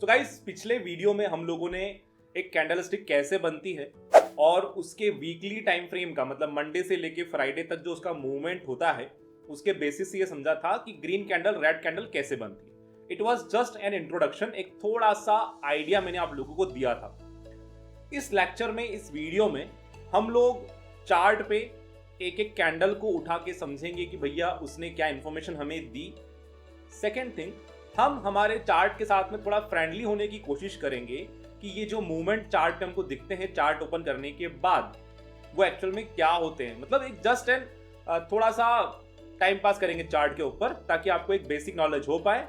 तो गाइस पिछले वीडियो में हम लोगों ने एक कैंडल स्टिक कैसे बनती है और उसके वीकली टाइम फ्रेम का मतलब मंडे से लेके फ्राइडे तक जो उसका मूवमेंट होता है उसके बेसिस से ये समझा था कि ग्रीन कैंडल रेड कैंडल कैसे बनती है। It was just an introduction, एक थोड़ा सा आइडिया मैंने आप लोगों को दिया था। इस लेक्चर में, इस वीडियो में हम लोग चार्ट पे एक एक कैंडल को उठा के समझेंगे कि भैया उसने क्या इंफॉर्मेशन हमें दी। सेकेंड थिंग, हम हमारे चार्ट के साथ में थोड़ा फ्रेंडली होने की कोशिश करेंगे कि ये जो मूवमेंट चार्ट पे हमको दिखते हैं चार्ट ओपन करने के बाद वो एक्चुअल में क्या होते हैं। मतलब एक जस्ट एंड थोड़ा सा टाइम पास करेंगे चार्ट के ऊपर ताकि आपको एक बेसिक नॉलेज हो पाए।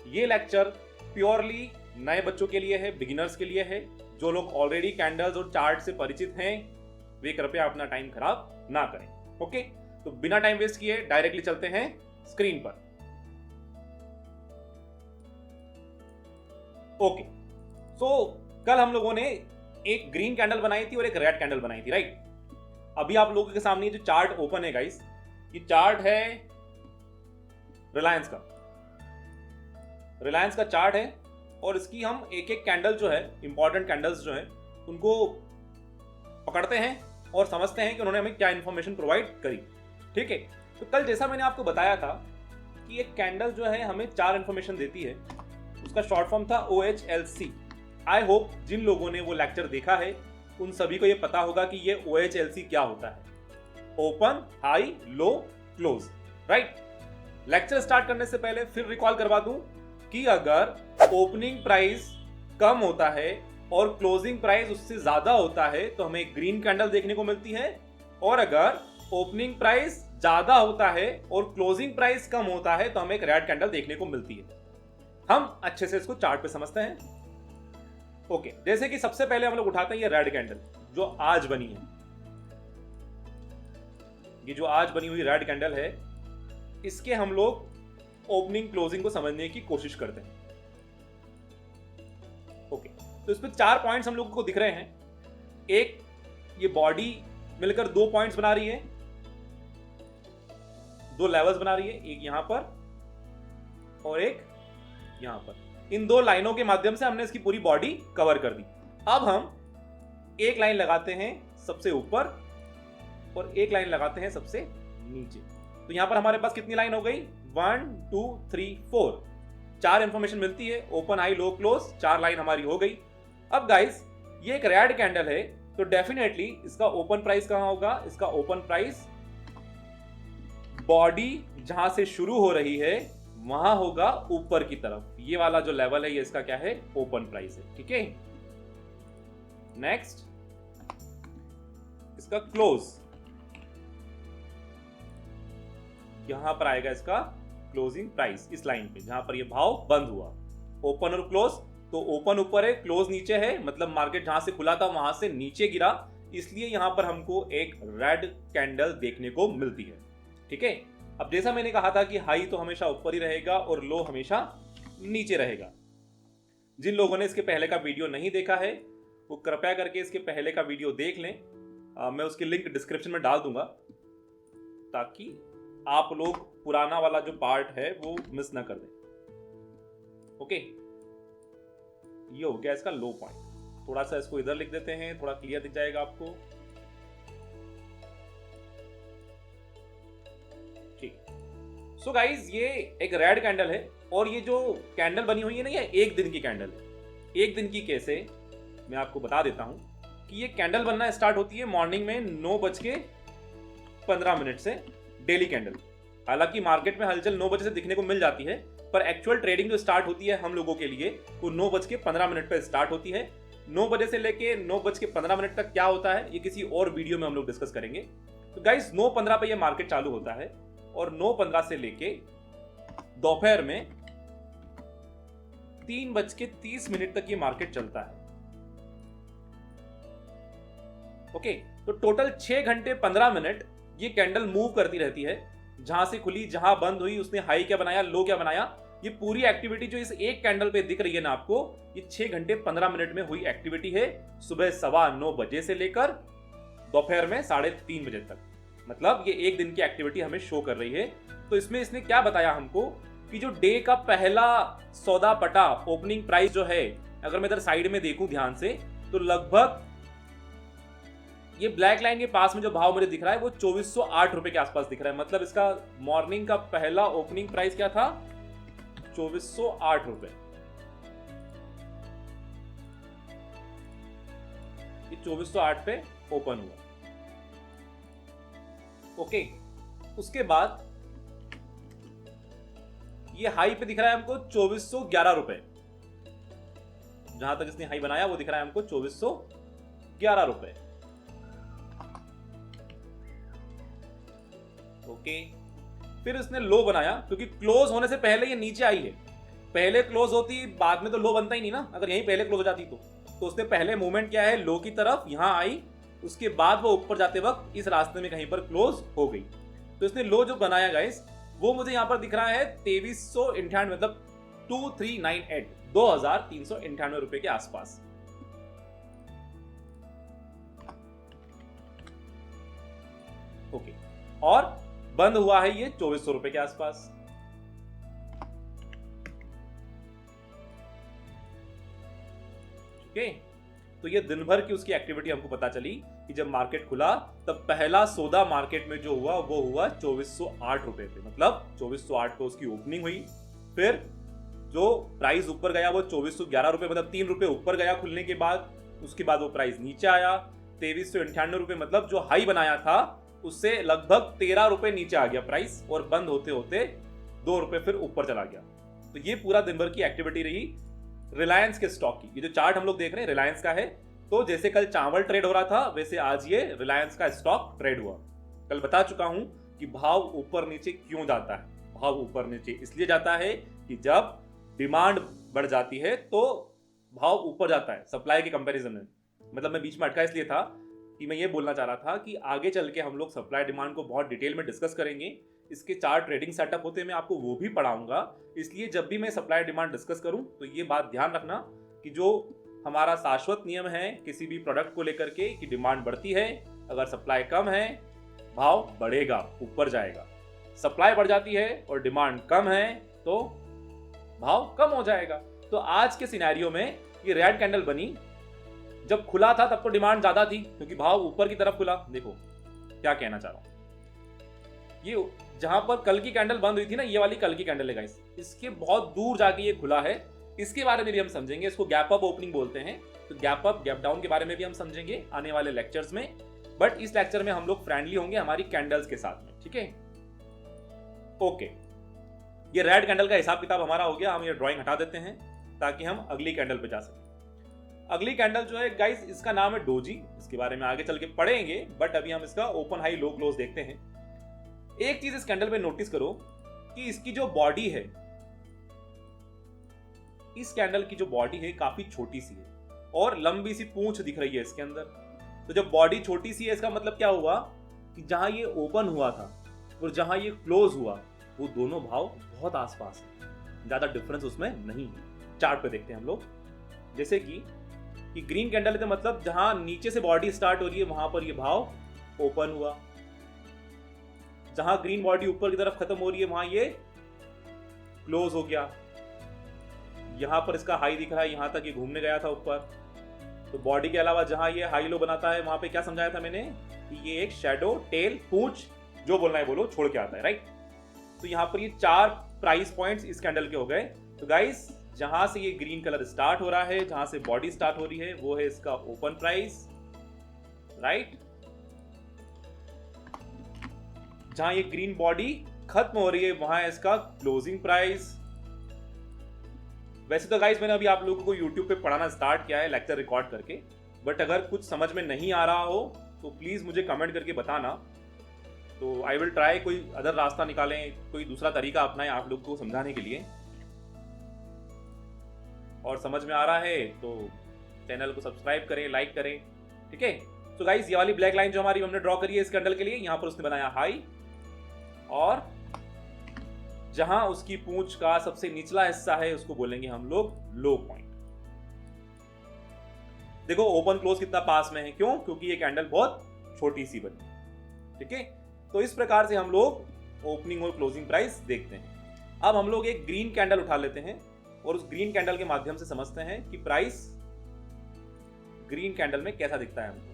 ये लेक्चर प्योरली नए बच्चों के लिए है, बिगिनर्स के लिए है। जो लोग ऑलरेडी कैंडल्स और चार्ट से परिचित हैं वे कृपया अपना टाइम खराब ना करें। ओके, तो बिना टाइम वेस्ट किए डायरेक्टली चलते हैं स्क्रीन पर। ओके, सो कल हम लोगों ने एक ग्रीन कैंडल बनाई थी और एक रेड कैंडल बनाई थी, राइट। अभी आप लोगों के सामने जो चार्ट ओपन है गाइस, ये चार्ट है रिलायंस का। रिलायंस का चार्ट है और इसकी हम एक एक कैंडल जो है, इंपॉर्टेंट कैंडल्स जो है, उनको पकड़ते हैं और समझते हैं कि उन्होंने हमें क्या इंफॉर्मेशन प्रोवाइड करी। ठीक है, तो कल जैसा मैंने आपको बताया था कि एक कैंडल जो है हमें 4 इंफॉर्मेशन देती है। उसका शॉर्ट फॉर्म था OHLC। आई होप जिन लोगों ने वो लेक्चर देखा है उन सभी को ये पता होगा कि ये OHLC क्या होता है, ओपन, हाई, लो, क्लोज, राइट। लेक्चर स्टार्ट करने से पहले फिर रिकॉल करवा दूं कि अगर ओपनिंग प्राइस कम होता है और क्लोजिंग प्राइस उससे ज्यादा होता है तो हमें ग्रीन कैंडल देखने को मिलती है, और अगर ओपनिंग प्राइस ज्यादा होता है और क्लोजिंग प्राइस कम होता है तो हमें एक रेड कैंडल देखने को मिलती है। हम अच्छे से इसको चार्ट पे समझते हैं। ओके, जैसे कि सबसे पहले हम लोग उठाते हैं ये रेड कैंडल जो आज बनी है। ये जो आज बनी हुई रेड कैंडल है, इसके हम लोग ओपनिंग क्लोजिंग को समझने की कोशिश करते हैं। ओके, तो इस पे 4 पॉइंट्स हम लोगों को दिख रहे हैं। एक, ये बॉडी मिलकर 2 पॉइंट्स बना रही है, 2 लेवल्स बना रही है, एक यहां पर और एक यहां पर। इन 2 लाइनों के माध्यम से हमने इसकी पूरी बॉडी कवर कर दी। अब हम एक लाइन लगाते हैं सबसे ऊपर और एक लाइन लगाते हैं सबसे नीचे। तो यहां पर हमारे पास कितनी लाइन हो गई? 1 2 3 4। 4 इंफॉर्मेशन मिलती है, ओपन, हाई, लो, क्लोज। 4 लाइन हमारी हो गई। अब गाइस ये एक रेड कैंडल है तो डेफिनेटली इसका ओपन प्राइस कहां होगा? इसका ओपन प्राइस बॉडी जहां से शुरू हो रही है वहां होगा ऊपर की तरफ। ये वाला जो लेवल है ये इसका क्या है? ओपन प्राइस है। ठीक है, नेक्स्ट इसका क्लोज, यहां पर आएगा इसका क्लोजिंग प्राइस इस लाइन पे जहां पर ये भाव बंद हुआ। ओपन और क्लोज, तो ओपन ऊपर है, क्लोज नीचे है, मतलब मार्केट जहां से खुला था वहां से नीचे गिरा, इसलिए यहां पर हमको एक रेड कैंडल देखने को मिलती है। ठीक है, अब जैसा मैंने कहा था कि हाई तो हमेशा ऊपर ही रहेगा और लो हमेशा नीचे रहेगा। जिन लोगों ने इसके पहले का वीडियो नहीं देखा है वो कृपया करके इसके पहले का वीडियो देख लें। मैं उसकी लिंक डिस्क्रिप्शन में डाल दूंगा ताकि आप लोग पुराना वाला जो पार्ट है वो मिस ना कर दें। ओके, ये हो गया इसका लो पॉइंट। थोड़ा सा इसको इधर लिख देते हैं, थोड़ा क्लियर दिख जाएगा आपको। सो गाइज ये एक रेड कैंडल है और ये जो कैंडल बनी हुई है ना, ये 1 दिन की कैंडल है। 1 दिन की कैसे, मैं आपको बता देता हूं कि ये कैंडल बनना स्टार्ट होती है मॉर्निंग में 9:15 से, डेली कैंडल। हालांकि मार्केट में हलचल 9 बजे से दिखने को मिल जाती है, पर एक्चुअल ट्रेडिंग जो स्टार्ट होती है हम लोगों के लिए वो 9:15 पर स्टार्ट होती है। 9 बजे से लेके 9:15 तक क्या होता है ये किसी और वीडियो में हम लोग डिस्कस करेंगे। तो गाइज 9:15 पे ये मार्केट चालू होता है और 9:15 से लेके दोपहर में 3:30 तक ये मार्केट चलता है। ओके, तो टोटल 6 घंटे 15 मिनट ये कैंडल मूव करती रहती है। जहां से खुली, जहां बंद हुई, उसने हाई क्या बनाया, लो क्या बनाया, ये पूरी एक्टिविटी जो इस एक कैंडल पे दिख रही है ना आपको, ये 6 घंटे 15 मिनट में हुई एक्टिविटी है। सुबह 9:15 बजे से लेकर दोपहर में 3:30 बजे तक। मतलब ये 1 दिन की एक्टिविटी हमें शो कर रही है। तो इसमें इसने क्या बताया हमको कि जो डे का पहला सौदा पटा ओपनिंग प्राइस जो है, अगर मैं इधर साइड में देखूं ध्यान से, तो लगभग ये ब्लैक लाइन के पास में जो भाव मुझे दिख रहा है वो 2408 रुपए के आसपास दिख रहा है। मतलब इसका मॉर्निंग का पहला ओपनिंग प्राइस क्या था? 2408 रुपए। ये 2408 पे ओपन हुआ। ओके, उसके बाद ये हाई पे दिख रहा है हमको 2411 रुपए। जहां तक इसने हाई बनाया वो दिख रहा है हमको 2411 रुपए। ओके, फिर इसने लो बनाया, क्योंकि क्लोज होने से पहले ये नीचे आई है। पहले क्लोज होती, बाद में तो लो बनता ही नहीं ना, अगर यहीं पहले क्लोज हो जाती तो उसने पहले मूवमेंट क्या है, लो की तरफ यहां आई, उसके बाद वो ऊपर जाते वक्त इस रास्ते में कहीं पर क्लोज हो गई। तो इसने लो जो बनाया गाइस, वो मुझे यहां पर दिख रहा है 2398, मतलब 2398, 2398 रुपए के आसपास। ओके, और बंद हुआ है ये 2400 रुपए के आसपास। ओके, तो ये दिन भर की उसकी एक्टिविटी हमको पता चली कि जब मार्केट खुला तब पहला सौदा मार्केट में जो हुआ वो हुआ 2408 रुपए पे, मतलब 2408 पे उसकी ओपनिंग हुई। फिर जो प्राइस ऊपर गया वो 2411 रुपए, मतलब 3 रुपए ऊपर गया खुलने के बाद। उसके बाद वो प्राइस नीचे आया 2398 रुपए, मतलब जो हाई बनाया था उससे लगभग 13 रुपए नीचे आ गया प्राइस, और बंद होते होते 2 रुपए फिर ऊपर चला गया। तो ये पूरा दिन भर की एक्टिविटी रही रिलायंस के स्टॉक की। ये जो चार्ट हम लोग देख रहे हैं रिलायंस का है। तो जैसे कल चावल ट्रेड हो रहा था, वैसे आज ये रिलायंस का स्टॉक ट्रेड हुआ। कल बता चुका हूं कि भाव ऊपर नीचे क्यों जाता है। भाव ऊपर नीचे इसलिए जाता है कि जब डिमांड बढ़ जाती है तो भाव ऊपर जाता है सप्लाई के कंपैरिजन में। मतलब मैं बीच में अटका इसलिए था कि मैं ये बोलना चाह रहा था कि आगे चल के हम लोग सप्लाई डिमांड को बहुत डिटेल में डिस्कस करेंगे। इसके 4 ट्रेडिंग सेटअप होते हैं, मैं आपको वो भी पढ़ाऊंगा। इसलिए जब भी मैं सप्लाई डिमांड डिस्कस करूं तो ये बात ध्यान रखना कि जो हमारा शाश्वत नियम है किसी भी प्रोडक्ट को लेकर के कि डिमांड बढ़ती है, अगर सप्लाई कम है भाव बढ़ेगा, ऊपर जाएगा। सप्लाई बढ़ जाती है और डिमांड कम है तो भाव कम हो जाएगा। तो आज के सिनेरियो में ये रेड कैंडल बनी, जब खुला था तब तो डिमांड ज्यादा थी क्योंकि भाव ऊपर की तरफ खुला। देखो क्या कहना चाह रहा हूं, ये जहां पर कल की कैंडल बंद हुई थी ना, ये वाली कल की कैंडल है गाइस, इसके बहुत दूर जाके ये खुला है। इसके बारे में भी हम समझेंगे, इसको गैप अप ओपनिंग बोलते हैं। तो गैप अप गैप डाउन के बारे में भी हम समझेंगे आने वाले लेक्चर्स में। बट इस लेक्चर में हम लोग फ्रेंडली होंगे हमारी कैंडल्स के साथ में, ठीक है। ओके, ये रेड कैंडल का हिसाब किताब हमारा हो गया। हम ये ड्राइंग हटा देते हैं ताकि हम अगली कैंडल पे जा सकें। अगली कैंडल जो है गाइस, इसका नाम है डोजी। इसके बारे में आगे चल के पढ़ेंगे, बट अभी हम इसका ओपन हाई लो क्लोज देखते हैं। एक चीज इस कैंडल पे नोटिस करो कि इसकी जो बॉडी है, इस कैंडल की जो बॉडी है काफी छोटी सी है और लंबी सी पूंछ दिख रही है इसके अंदर। तो जब बॉडी छोटी सी है इसका मतलब क्या हुआ कि जहां ये ओपन हुआ था और जहां ये क्लोज हुआ वो दोनों भाव बहुत आसपास है, ज्यादा डिफरेंस उसमें नहीं है। चार्ट पे देखते हैं हम लोग, जैसे कि ग्रीन कैंडल है, मतलब जहां नीचे से बॉडी स्टार्ट हो रही है वहां पर ये भाव ओपन हुआ। जहां ग्रीन बॉडी ऊपर की तरफ खत्म हो रही है वहां ये क्लोज हो गया। यहां पर इसका हाई दिख रहा है, यहां तक ये घूमने गया था ऊपर। तो बॉडी के अलावा जहां ये हाई लो बनाता है वहां पे क्या समझाया था मैंने कि ये एक शैडो, टेल, पूंछ, जो बोलना है बोलो, छोड़ के आता है, राइट। तो यहां पर ये 4 प्राइस पॉइंट्स इस कैंडल के हो गए। तो गाइस, जहां से ये ग्रीन कलर स्टार्ट हो रहा है, जहां से बॉडी स्टार्ट हो रही है, वो है इसका ओपन प्राइस, राइट। जहां ये ग्रीन बॉडी खत्म हो रही है वहां है इसका क्लोजिंग प्राइस। वैसे तो गाइस मैंने अभी आप लोगों को YouTube पे पढ़ाना स्टार्ट किया है लेक्चर रिकॉर्ड करके, बट अगर कुछ समझ में नहीं आ रहा हो तो प्लीज मुझे कमेंट करके बताना। तो आई विल ट्राई कोई अदर रास्ता निकालें, कोई दूसरा तरीका अपनाएं आप लोग को समझाने के लिए। और समझ में आ रहा है तो चैनल को सब्सक्राइब करें, लाइक करें, ठीक है। तो गाइस, ये वाली ब्लैक लाइन जो हमारी हमने ड्रॉ करी है इस कैंडल के लिए, यहां पर उसने बनाया हाई, और जहां उसकी पूंछ का सबसे निचला हिस्सा है उसको बोलेंगे हम लोग लो पॉइंट। देखो ओपन क्लोज कितना पास में है, क्यों? क्योंकि ये कैंडल बहुत छोटी सी बनी, ठीक है। तो इस प्रकार से हम लोग ओपनिंग और क्लोजिंग प्राइस देखते हैं। अब हम लोग एक ग्रीन कैंडल उठा लेते हैं और उस ग्रीन कैंडल के माध्यम से समझते हैं कि प्राइस ग्रीन कैंडल में कैसा दिखता है हमको।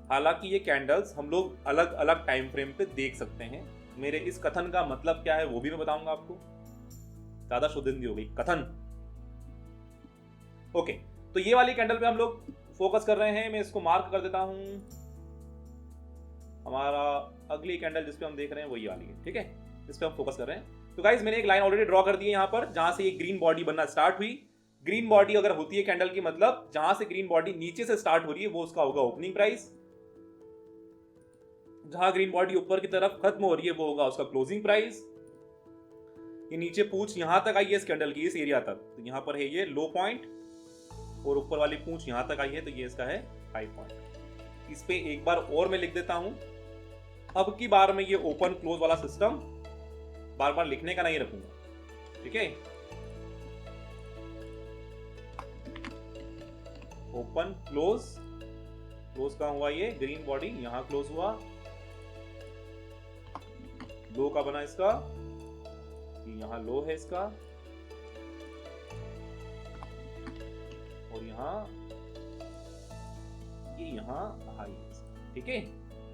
हालांकि ये कैंडल्स हम लोग अलग अलग टाइम फ्रेम पे देख सकते हैं। मेरे इस कथन का मतलब क्या है वो भी मैं बताऊंगा आपको। ज्यादा शुद्धिंदी हो गई, कथन। ओके, तो ये वाली कैंडल पे हम लोग फोकस कर रहे हैं। मैं इसको मार्क कर देता हूं। हमारा अगली कैंडल जिस पे हम देख रहे हैं वही वाली है, ठीक है, इस पे हम फोकस कर रहे हैं। तो गाइस मैंने एक लाइन ऑलरेडी ड्रॉ कर दी है यहाँ पर, जहां से ये ग्रीन बॉडी बनना स्टार्ट हुई। ग्रीन बॉडी अगर होती है कैंडल की, मतलब जहां से ग्रीन बॉडी नीचे से स्टार्ट हो रही है वो उसका होगा ओपनिंग प्राइस। जहां ग्रीन बॉडी ऊपर की तरफ खत्म हो रही है वो होगा उसका क्लोजिंग प्राइस। ये नीचे पूंछ यहां तक आई है इस कैंडल की, इस एरिया तक, तो यहां पर है ये लो पॉइंट, और ऊपर वाली पूंछ यहां तक आई है तो ये इसका है हाई पॉइंट। इस पे एक बार और मैं लिख देता हूं। अब की बार में ये ओपन क्लोज वाला सिस्टम बार बार लिखने का नहीं रखूंगा, ठीक है। ओपन क्लोज, क्लोज का हुआ ये ग्रीन बॉडी, यहां क्लोज हुआ, लो का बना इसका, यहां लो है इसका, और ये यहां हाई है इसका, ठीक है।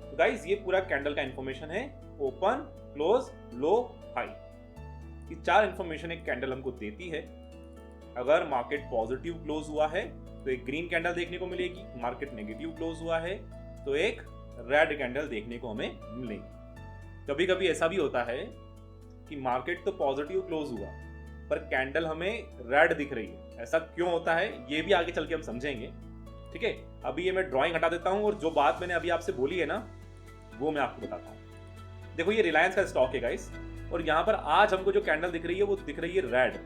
तो गाइस ये पूरा कैंडल का इंफॉर्मेशन है, ओपन क्लोज लो हाई। ये चार इंफॉर्मेशन एक कैंडल हमको देती है। अगर मार्केट पॉजिटिव क्लोज हुआ है तो एक ग्रीन कैंडल देखने को मिलेगी, मार्केट नेगेटिव क्लोज हुआ है तो एक रेड कैंडल देखने को हमें मिलेगी। कभी कभी ऐसा भी होता है कि मार्केट तो पॉजिटिव क्लोज हुआ पर कैंडल हमें रेड दिख रही है। ऐसा क्यों होता है ये भी आगे चल के हम समझेंगे, ठीक है। अभी ये मैं ड्राइंग हटा देता हूं और जो बात मैंने अभी आपसे बोली है ना वो मैं आपको बताता हूं। देखो ये रिलायंस का स्टॉक है गाइस, और यहां पर आज हमको जो कैंडल दिख रही है वो दिख रही है रेड।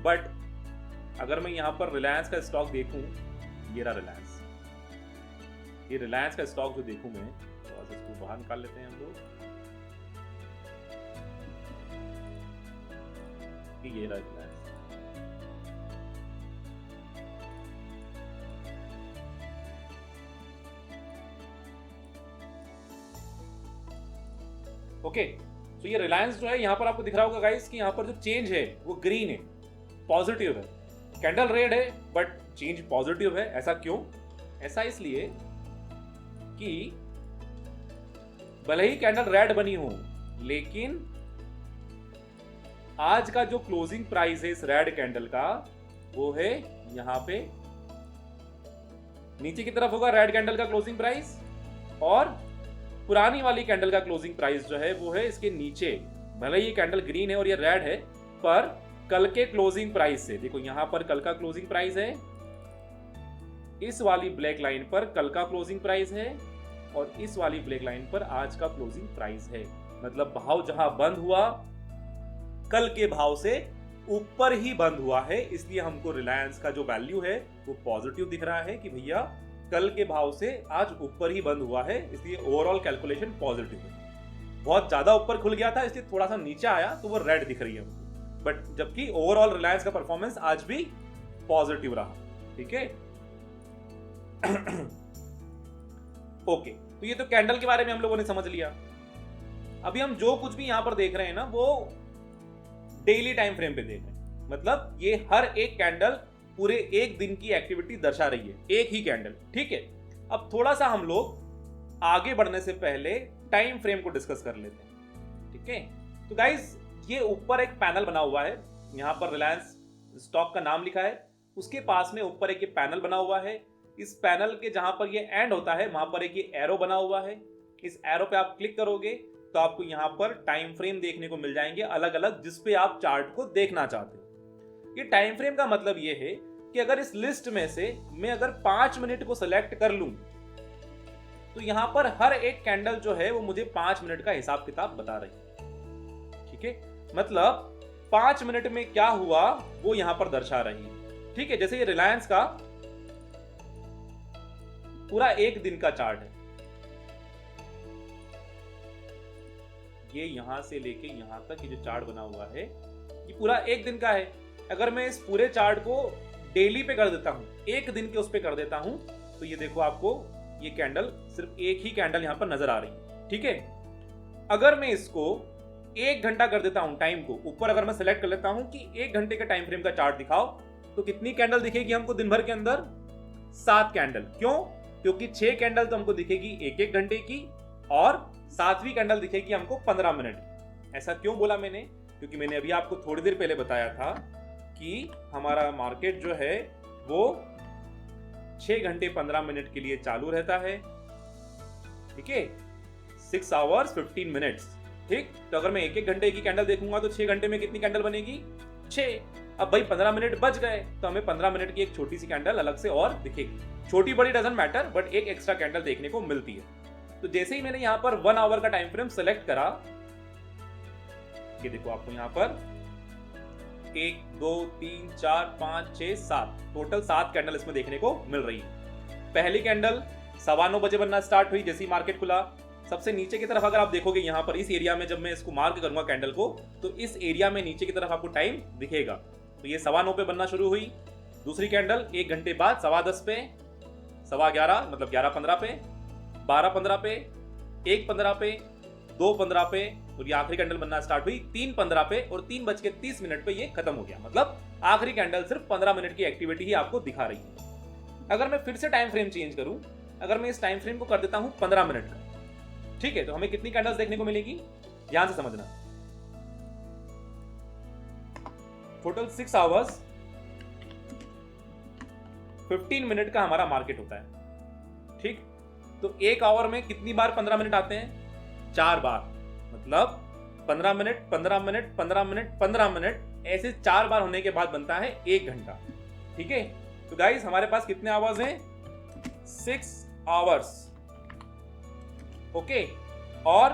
बट अगर मैं यहां पर रिलायंस का स्टॉक देखूं, ये रहा रिलायंस, ये रिलायंस का स्टॉक जो देखूं मैं, थोड़ा सा इसको बाहर निकाल लेते हैं हम लोग, ये रहा रिलायंस। ओके, तो ये रिलायंस जो है यहाँ पर आपको दिख रहा होगा गाइस कि यहाँ पर जो चेंज है वो ग्रीन है, पॉजिटिव है। कैंडल रेड है बट चेंज पॉजिटिव है। ऐसा क्यों? ऐसा इसलिए कि भले ही कैंडल रेड बनी हो लेकिन आज का जो क्लोजिंग प्राइस है इस रेड कैंडल का वो है यहां पे नीचे की तरफ होगा रेड कैंडल का क्लोजिंग प्राइस, और पुरानी वाली कैंडल का क्लोजिंग प्राइस जो है वो है इसके नीचे। भले ये कैंडल ग्रीन है और ये रेड है पर कल के क्लोजिंग प्राइस से, देखो यहां पर कल का क्लोजिंग प्राइस है, इस वाली ब्लैक लाइन पर कल का क्लोजिंग प्राइस है, और इस वाली ब्लैक लाइन पर आज का क्लोजिंग प्राइस है। मतलब भाव जहां बंद हुआ कल के भाव से ऊपर ही बंद हुआ है, इसलिए हमको रिलायंस का जो वैल्यू है वो पॉजिटिव दिख रहा है कि भैया कल के भाव से आज ऊपर ही बंद हुआ है, इसलिए ओवरऑल कैलकुलेशन पॉजिटिव है। बहुत ज्यादा ऊपर खुल गया था इसलिए थोड़ा सा नीचे आया तो वो रेड दिख रही है हमको, बट जबकि ओवरऑल रिलायंस का परफॉर्मेंस आज भी पॉजिटिव रहा, ठीक है। ओके, तो ये तो कैंडल के बारे में हम लोगों ने समझ लिया। अभी हम जो कुछ भी यहां पर देख रहे हैं ना वो डेली टाइम फ्रेम पे देख रहे हैं, मतलब ये हर एक कैंडल पूरे एक दिन की एक्टिविटी दर्शा रही है, एक ही कैंडल, ठीक है। अब थोड़ा सा हम लोग आगे बढ़ने से पहले टाइम फ्रेम को डिस्कस कर लेते हैं, ठीक है। तो गाइस ये ऊपर एक पैनल बना हुआ है, यहां पर रिलायंस स्टॉक का नाम लिखा है, उसके पास में ऊपर एक ये पैनल बना हुआ है। इस पैनल के जहां पर ये एंड होता है वहां पर एक ये एरो बना हुआ है। इस एरो पे आप क्लिक करोगे तो आपको यहां पर टाइम फ्रेम देखने को मिल जाएंगे अलग अलग, जिस पे आप चार्ट को देखना चाहते हो। ये टाइम फ्रेम का मतलब ये है कि अगर इस लिस्ट में से मैं अगर 5 मिनट को सिलेक्ट कर लूं तो यहां पर हर एक कैंडल जो है वो मुझे 5 मिनट का हिसाब किताब बता रही है, ठीक है। मतलब 5 मिनट में क्या हुआ वो यहां पर दर्शा रही है, ठीक है। जैसे ये रिलायंस का पूरा एक दिन का चार्ट है, ये यहां से लेके यहां तक ये जो चार्ट बना हुआ है ये पूरा एक दिन का है। अगर मैं इस पूरे चार्ट को डेली पे कर देता हूं, एक दिन के उस पे कर देता हूं, तो ये देखो आपको ये कैंडल सिर्फ एक ही कैंडल यहां पर नजर आ रही है, ठीक है। अगर मैं इसको 1 घंटा कर देता हूं, टाइम को ऊपर अगर मैं सेलेक्ट कर लेता हूं कि 1 घंटे का टाइम फ्रेम का चार्ट दिखाओ, तो कितनी कैंडल दिखेगी हमको दिन भर के अंदर? 7 कैंडल। क्यों? क्योंकि 6 कैंडल तो हमको दिखेगी 1-1 घंटे की और 7वीं कैंडल दिखेगी हमको 15 मिनट की। ऐसा क्यों बोला मैंने? क्योंकि मैंने अभी आपको थोड़ी देर पहले बताया था कि हमारा मार्केट जो है वो 6 घंटे 15 मिनट के लिए चालू रहता है। ठीक है, 6 आवर्स 15 मिनट्स। ठीक, तो अगर मैं 1-1 घंटे की कैंडल देखूंगा तो 6 घंटे में कितनी कैंडल बनेगी? 6। अब भाई 15 मिनट बच गए तो हमें 15 मिनट की एक छोटी सी कैंडल अलग से और दिखेगी। छोटी बड़ी डजंट मैटर, बट एक एक्स्ट्रा कैंडल देखने को मिलती है। तो जैसे ही मैंने यहाँ पर 1 आवर का टाइम फ्रेम सेलेक्ट करा, ये देखो आपको यहाँ पर 1 2 3 4 5 6 7 टोटल 7 कैंडल इसमें देखने को मिल रही है। पहली कैंडल 9:15 बजे बनना स्टार्ट हुई जैसे ही मार्केट खुला। सबसे नीचे की तरफ अगर आप देखोगे यहाँ पर इस एरिया में, जब मैं इसको मार्क करूंगा कैंडल को, तो इस एरिया में नीचे की तरफ आपको टाइम दिखेगा। तो ये 9:15 पे बनना शुरू हुई। दूसरी कैंडल 1 घंटे बाद 10:15 पे, 11:15 मतलब 11:15 पे, 12:15 पे, 1:15 पे, 2:15 पे, और ये आखिरी कैंडल बनना स्टार्ट हुई 3:15 पे, और 3:30 पे ये खत्म हो गया। मतलब आखिरी कैंडल सिर्फ 15 मिनट की एक्टिविटी ही आपको दिखा रही है। अगर मैं फिर से टाइम फ्रेम चेंज करूं, अगर मैं इस टाइम फ्रेम को कर देता हूं 15 मिनट का, ठीक है, तो हमें कितनी कैंडल्स देखने को मिलेगी? ध्यान से समझना। टोटल 6 आवर्स 15 मिनट का हमारा मार्केट होता है। ठीक, तो 1 आवर में कितनी बार 15 मिनट आते हैं? 4 बार। मतलब 15 मिनट 15 मिनट 15 मिनट 15 मिनट, ऐसे 4 बार होने के बाद बनता है 1 घंटा। ठीक है, तो गाइस हमारे पास कितने आवर्स हैं? 6 आवर्स। ओके, और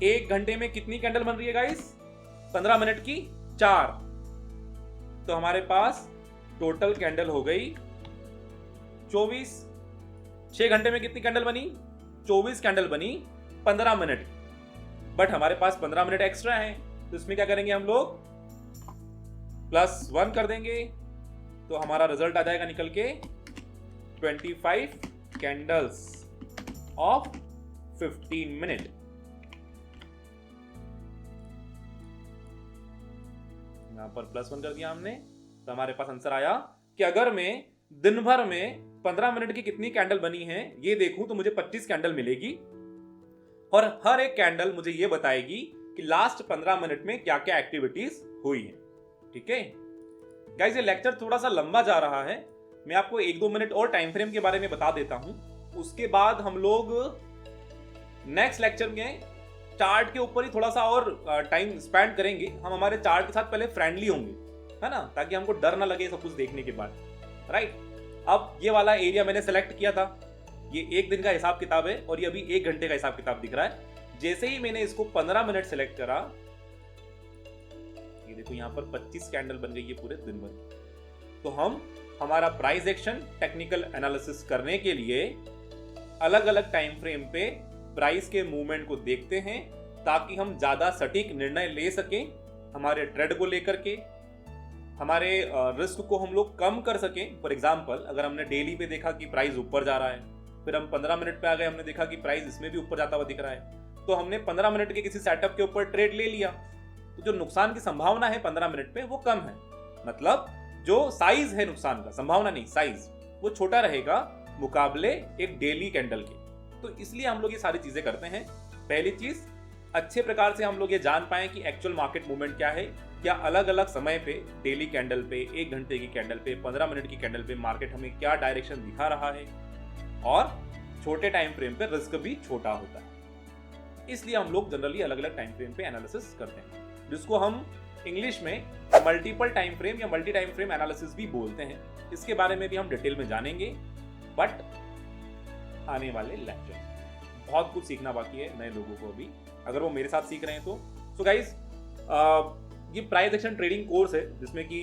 1 घंटे में कितनी कैंडल बन रही है गाइस? 15 मिनट की 4। तो हमारे पास टोटल कैंडल हो गई 24। 6 घंटे में कितनी कैंडल बनी? 24 कैंडल बनी 15 मिनट। बट हमारे पास 15 मिनट एक्स्ट्रा है, तो इसमें क्या करेंगे हम लोग? +1 कर देंगे, तो हमारा रिजल्ट आ जाएगा निकल के 25 कैंडल्स ऑफ 15 मिनट। यहां पर +1 कर दिया हमने, तो हमारे पास आंसर आया कि अगर मैं दिन भर में 15 मिनट की कितनी कैंडल बनी है ये देखूं, तो मुझे 25 कैंडल मिलेगी, और हर एक कैंडल मुझे ये बताएगी कि लास्ट 15 मिनट में क्या क्या एक्टिविटीज हुई है। ठीक है गाइस, ये लेक्चर थोड़ा सा लंबा जा रहा है। मैं आपको 1-2 मिनट और टाइम फ्रेम के बारे में बता देता हूं, उसके बाद हम लोग नेक्स्ट लेक्चर में चार्ट के ऊपर ही थोड़ा सा और टाइम स्पेंड करेंगे। हम हमारे चार्ट के साथ पहले फ्रेंडली होंगे, है ना, ताकि हमको डर ना लगे सब कुछ देखने के बाद। राइट, अब ये वाला एरिया मैंने सेलेक्ट किया था, ये 1 दिन का हिसाब किताब है, और ये अभी 1 घंटे का हिसाब किताब दिख रहा है। जैसे ही मैंने इसको 15 मिनट सेलेक्ट करा, ये देखो यहाँ पर 25 कैंडल बन गई है पूरे दिन भर। तो हम हमारा प्राइस एक्शन टेक्निकल एनालिसिस करने के लिए अलग अलग टाइम फ्रेम पे प्राइस के मूवमेंट को देखते हैं, ताकि हम ज्यादा सटीक निर्णय ले सकें हमारे ट्रेड को लेकर के, हमारे रिस्क को हम लोग कम कर सकें। फॉर एग्जांपल, अगर हमने डेली पे देखा कि प्राइस ऊपर जा रहा है, फिर हम 15 मिनट पे आ गए, हमने देखा कि प्राइस इसमें भी ऊपर जाता हुआ दिख रहा है, तो हमने 15 मिनट के किसी सेटअप के ऊपर ट्रेड ले लिया, तो जो नुकसान की संभावना है 15 मिनट पे वो कम है। मतलब जो साइज है नुकसान का, संभावना नहीं, साइज, वो छोटा रहेगा मुकाबले एक डेली कैंडल के। तो इसलिए हम लोग ये सारी चीजें करते हैं। पहली चीज, अच्छे प्रकार से हम लोग ये जान पाएं कि एक्चुअल मार्केट मूवमेंट क्या है, क्या अलग अलग समय पे, डेली कैंडल पे, 1 घंटे की कैंडल पे, 15 मिनट की कैंडल पे मार्केट हमें क्या डायरेक्शन दिखा रहा है, और छोटे टाइम फ्रेम पे रिस्क भी छोटा होता है। इसलिए हम लोग जनरली अलग अलग टाइम फ्रेम पे एनालिसिस करते हैं, जिसको हम इंग्लिश में मल्टीपल टाइम फ्रेम या मल्टी टाइम फ्रेम एनालिसिस भी बोलते हैं। इसके बारे में भी हम डिटेल में जानेंगे, बट आने वाले लेक्चर बहुत कुछ सीखना बाकी है नए लोगों को भी, अगर वो मेरे साथ सीख रहे हैं तो। सो गाइस, ये प्राइस एक्शन ट्रेडिंग कोर्स है, जिसमें कि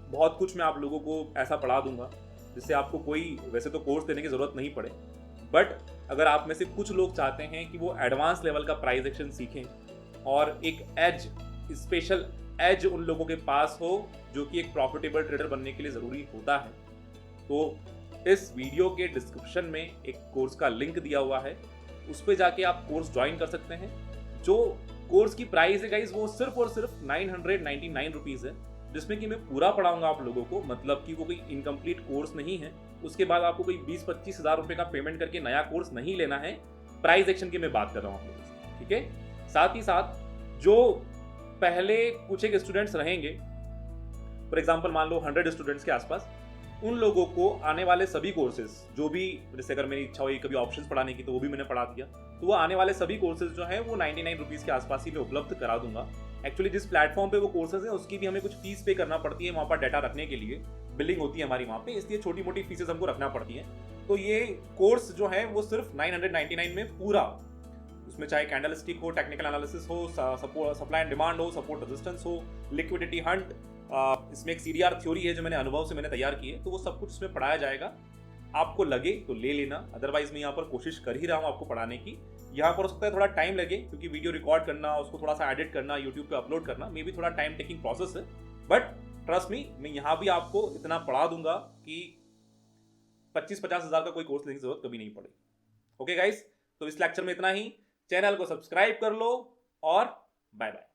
बहुत कुछ मैं आप लोगों को ऐसा पढ़ा दूंगा जिससे आपको कोई वैसे तो कोर्स देने की जरूरत नहीं पड़े, बट अगर आप में से कुछ लोग चाहते हैं कि वो एडवांस लेवल का प्राइस एक्शन सीखें और एक एज, स्पेशल एज उन लोगों के पास हो जो कि एक प्रॉफिटेबल ट्रेडर बनने के लिए ज़रूरी होता है, तो इस वीडियो के डिस्क्रिप्शन में एक कोर्स का लिंक दिया हुआ है, उस पर जाके आप कोर्स ज्वाइन कर सकते हैं। जो कोर्स की प्राइस है गाइज वो सिर्फ और सिर्फ 999 रुपीज़ है, जिसमें कि मैं पूरा पढ़ाऊंगा आप लोगों को, मतलब कि वो कोई इनकम्प्लीट कोर्स नहीं है। उसके बाद आपको कोई 20-25 हज़ार रुपये का पेमेंट करके नया कोर्स नहीं लेना है। प्राइस एक्शन की मैं बात कर रहा हूँ आप लोगों से, ठीक है। साथ ही साथ जो पहले कुछ एक स्टूडेंट्स रहेंगे, फॉर एग्जाम्पल मान लो 100 स्टूडेंट्स के आसपास, उन लोगों को आने वाले सभी कोर्सेज जो भी, जैसे अगर मेरी इच्छा हुई कभी ऑप्शंस पढ़ाने की तो वो भी मैंने पढ़ा दिया, तो वो आने वाले सभी कोर्सेज जो हैं वो 99 रुपीज़ के आसपास ही मैं उपलब्ध करा दूंगा। एक्चुअली जिस प्लेटफॉर्म पे वो कोर्सेज हैं उसकी भी हमें कुछ फीस पे करना पड़ती है, वहाँ पर डाटा रखने के लिए बिलिंग होती है हमारी वहाँ पे, इसलिए छोटी मोटी फीसेज हमको रखना पड़ती हैं। तो ये कोर्स जो है वो सिर्फ 999 में पूरा, उसमें चाहे कैंडल स्टिक हो, टेक्निकल एनालिसिस हो, सप्लाई एंड डिमांड हो, सपोर्ट रेजिस्टेंस हो, लिक्विडिटी हंट, इसमें एक सीडीआर थ्योरी है जो मैंने अनुभव से मैंने तैयार की है, तो वो सब कुछ इसमें पढ़ाया जाएगा। आपको लगे तो ले लेना, अदरवाइज मैं यहाँ पर कोशिश कर ही रहा हूँ आपको पढ़ाने की। यहाँ पर हो सकता है थोड़ा टाइम लगे, क्योंकि वीडियो रिकॉर्ड करना, उसको थोड़ा सा एडिट करना, यूट्यूब पे अपलोड करना मे भी थोड़ा टाइम टेकिंग प्रोसेस है, बट ट्रस्ट मी, मैं यहाँ भी आपको इतना पढ़ा दूंगा कि 25-50 हज़ार का कोई कोर्स लेने की जरूरत कभी नहीं पड़ेगी। ओके गाइस, तो इस लेक्चर में इतना ही। चैनल को सब्सक्राइब कर लो और बाय बाय।